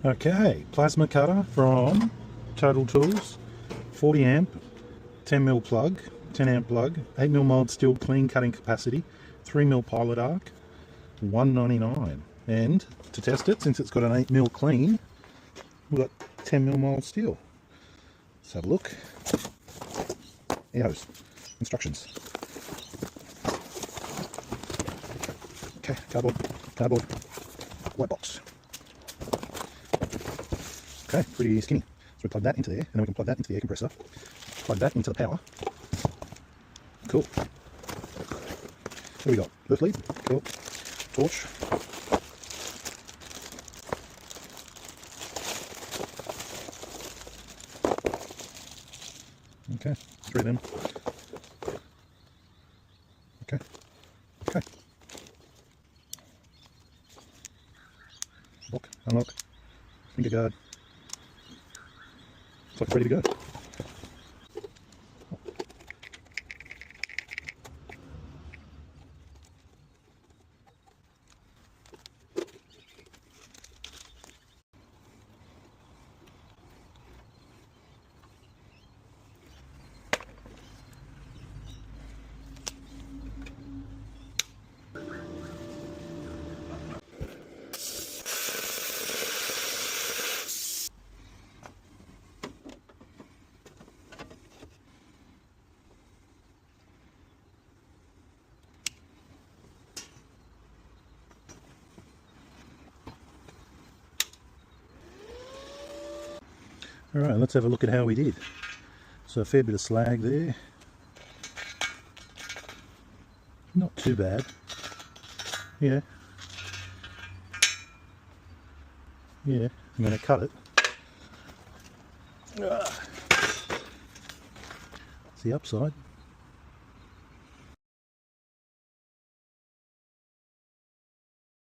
Okay, plasma cutter from Total Tools, 40 amp, 10mm plug, 10 amp plug, 8mm mild steel clean cutting capacity, 3mm pilot arc, $1.99. And to test it, since it's got an 8mm clean, we've got 10mm mild steel. Let's have a look. Here's instructions. Okay, cardboard, white box. Okay, pretty skinny. So we plug that into there, and then we can plug that into the air compressor. Plug that into the power. Cool. There we go. Earth lead. Cool. Torch. Okay, 3 of them. Okay. Okay. Lock, unlock, finger guard. It's like it's ready to go. Alright, let's have a look at how we did. So a fair bit of slag there. Not too bad. Yeah. Yeah, I'm going to cut it. It's the upside.